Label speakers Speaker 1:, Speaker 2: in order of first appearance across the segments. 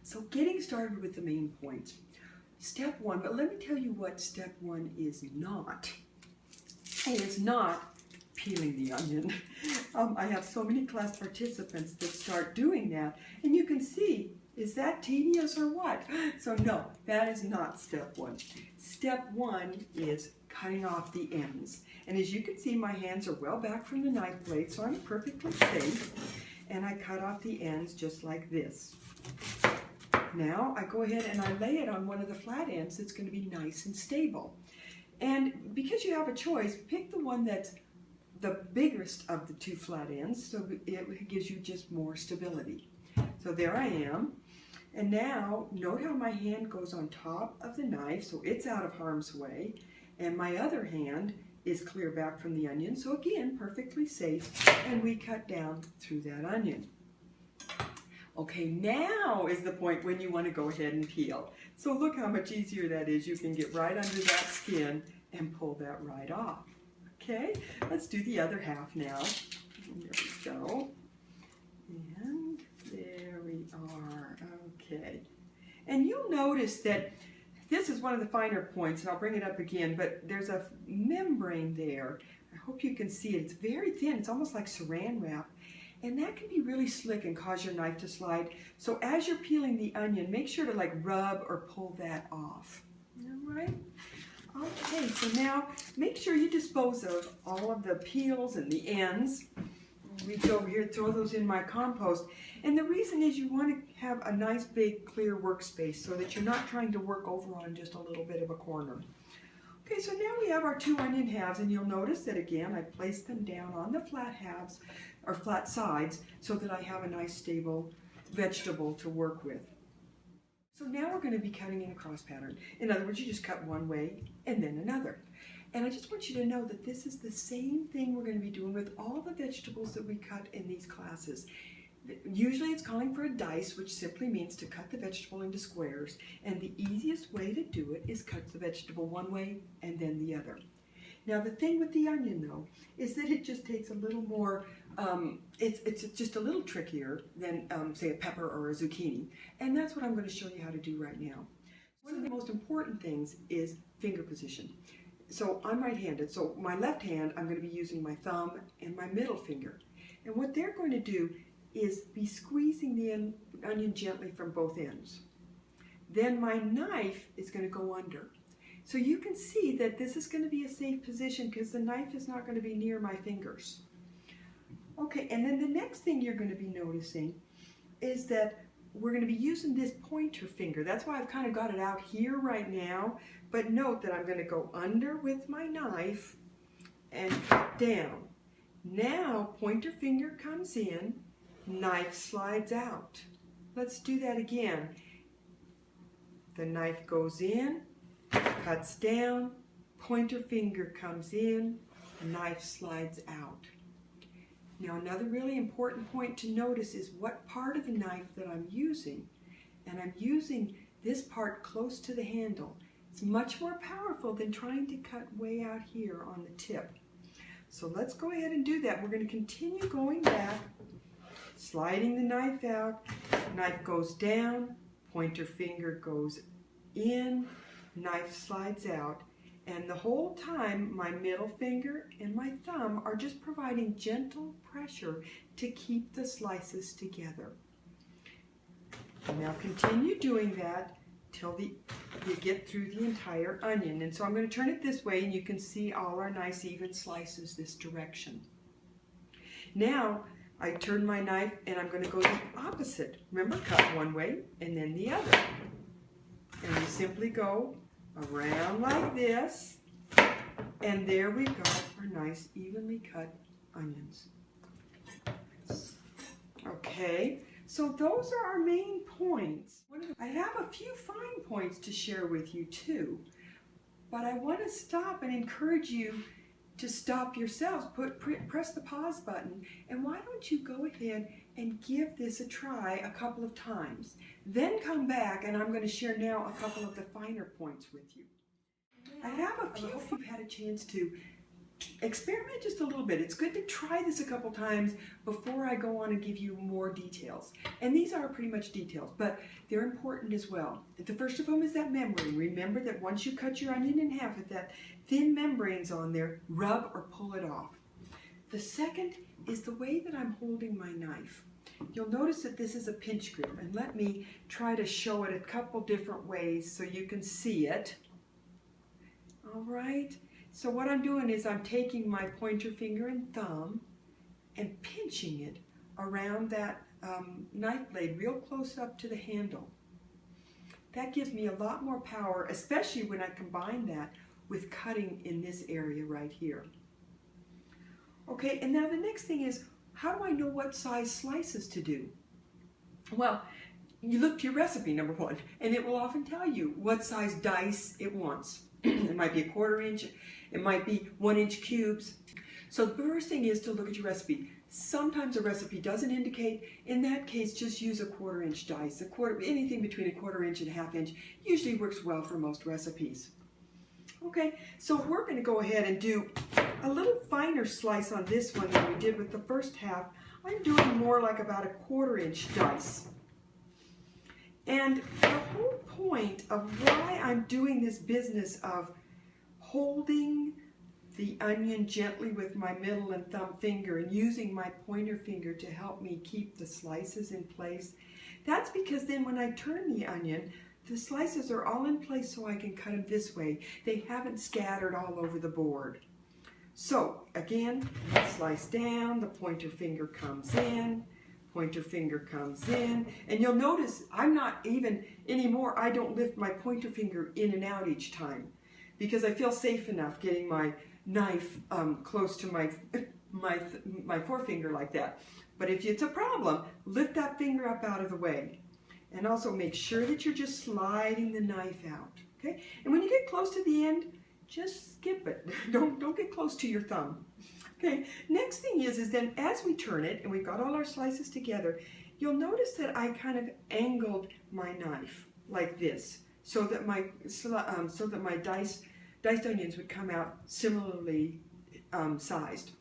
Speaker 1: So getting started with the main points. Step one, but let me tell you what step one is not. It is not peeling the onion. I have so many class participants that start doing that, and you can see, is that tedious or what? So no, that is not step one. Step one is cutting off the ends. And as you can see, my hands are well back from the knife blade, so I'm perfectly safe. And I cut off the ends just like this. Now I go ahead and I lay it on one of the flat ends that's going to be nice and stable. And because you have a choice, pick the one that's the biggest of the two flat ends, so it gives you just more stability. So there I am. And now note how my hand goes on top of the knife, so it's out of harm's way. And my other hand is clear back from the onion, so again, perfectly safe. And we cut down through that onion. Okay, now is the point when you want to go ahead and peel. So look how much easier that is. You can get right under that skin and pull that right off. Okay, let's do the other half now. There we go. And there we are. Okay. And you'll notice that this is one of the finer points, and I'll bring it up again, but there's a membrane there. I hope you can see it. It's very thin. It's almost like saran wrap. And that can be really slick and cause your knife to slide. So as you're peeling the onion, make sure to like rub or pull that off. All right? Okay, so now make sure you dispose of all of the peels and the ends. Reach over here, throw those in my compost. And the reason is you want to have a nice big clear workspace so that you're not trying to work over on just a little bit of a corner. Okay, so now we have our two onion halves, and you'll notice that again I placed them down on the flat halves or flat sides so that I have a nice stable vegetable to work with. So now we're going to be cutting in a cross pattern. In other words, you just cut one way and then another. And I just want you to know that this is the same thing we're going to be doing with all the vegetables that we cut in these classes. Usually it's calling for a dice, which simply means to cut the vegetable into squares. And the easiest way to do it is cut the vegetable one way and then the other. Now the thing with the onion though, is that it just takes a little more, it's just a little trickier than say a pepper or a zucchini. And that's what I'm going to show you how to do right now. One of the most important things is finger position. So I'm right-handed, so my left hand I'm going to be using my thumb and my middle finger. And what they're going to do is be squeezing the onion gently from both ends. Then my knife is going to go under. So you can see that this is going to be a safe position because the knife is not going to be near my fingers. Okay, and then the next thing you're going to be noticing is that we're going to be using this pointer finger. That's why I've kind of got it out here right now. But note that I'm going to go under with my knife and cut down. Now pointer finger comes in, knife slides out. Let's do that again. The knife goes in, cuts down, pointer finger comes in, knife slides out. Now another really important point to notice is what part of the knife that I'm using. And I'm using this part close to the handle. It's much more powerful than trying to cut way out here on the tip. So let's go ahead and do that. We're going to continue going back, sliding the knife out, knife goes down, pointer finger goes in, knife slides out, and the whole time my middle finger and my thumb are just providing gentle pressure to keep the slices together. Now continue doing that till you get through the entire onion. And so I'm going to turn it this way and you can see all our nice even slices this direction. Now I turn my knife and I'm going to go the opposite. Remember, cut one way and then the other. And we simply go around like this, and there we go, our nice evenly cut onions. Okay, so those are our main points. I have a few fine points to share with you too, but I want to stop and encourage you to stop yourselves. Press the pause button, and why don't you go ahead and give this a try a couple of times. Then come back, and I'm going to share now a couple of the finer points with you. I have a few if you've had a chance to experiment just a little bit. It's good to try this a couple times before I go on and give you more details. And these are pretty much details, but they're important as well. The first of them is that membrane. Remember that once you cut your onion in half, if that thin membrane's on there, rub or pull it off. The second is the way that I'm holding my knife. You'll notice that this is a pinch grip, and let me try to show it a couple different ways so you can see it. All right, so what I'm doing is I'm taking my pointer finger and thumb and pinching it around that knife blade real close up to the handle. That gives me a lot more power, especially when I combine that with cutting in this area right here. Okay, and now the next thing is, how do I know what size slices to do? Well, you look to your recipe, number one, and it will often tell you what size dice it wants. It might be a 1/4 inch, it might be 1-inch cubes. So the first thing is to look at your recipe. Sometimes a recipe doesn't indicate. In that case, just use a 1/4 inch dice. Anything between a 1/4 inch and a 1/2 inch usually works well for most recipes. Okay, so we're going to go ahead and do a little finer slice on this one than we did with the first half. I'm doing more like about a 1/4 inch dice. And the whole point of why I'm doing this business of holding the onion gently with my middle and thumb finger and using my pointer finger to help me keep the slices in place, that's because then when I turn the onion, the slices are all in place so I can cut them this way. They haven't scattered all over the board. So again, slice down, the pointer finger comes in, pointer finger comes in, and you'll notice I'm not even anymore, I don't lift my pointer finger in and out each time because I feel safe enough getting my knife close to my forefinger like that. But if it's a problem, lift that finger up out of the way. And also make sure that you're just sliding the knife out, okay? And when you get close to the end, just skip it. Don't get close to your thumb. Okay, next thing is then as we turn it, and we've got all our slices together, you'll notice that I kind of angled my knife like this, so that my diced onions would come out similarly sized.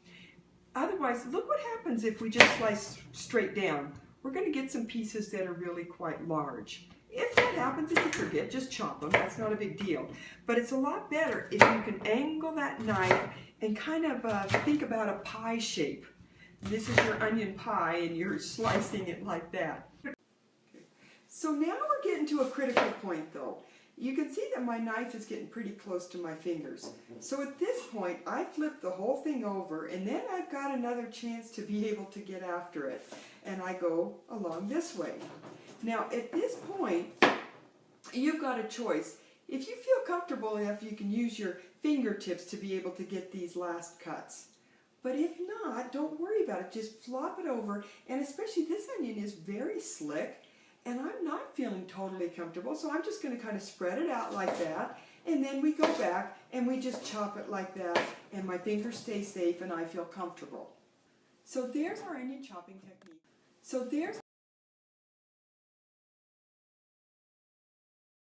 Speaker 1: Otherwise, look what happens if we just slice straight down. We're going to get some pieces that are really quite large. If that happens, if you forget, just chop them. That's not a big deal. But it's a lot better if you can angle that knife and kind of think about a pie shape. This is your onion pie, and you're slicing it like that. So now we're getting to a critical point, though. You can see that my knife is getting pretty close to my fingers. So at this point, I flip the whole thing over, and then I've got another chance to be able to get after it. And I go along this way. Now, at this point, you've got a choice. If you feel comfortable enough, you can use your fingertips to be able to get these last cuts. But if not, don't worry about it. Just flop it over, and especially this onion is very slick, and I'm not feeling totally comfortable, so I'm just going to kind of spread it out like that, and then we go back and we just chop it like that, and my fingers stay safe and I feel comfortable. So there's our onion chopping technique. So there's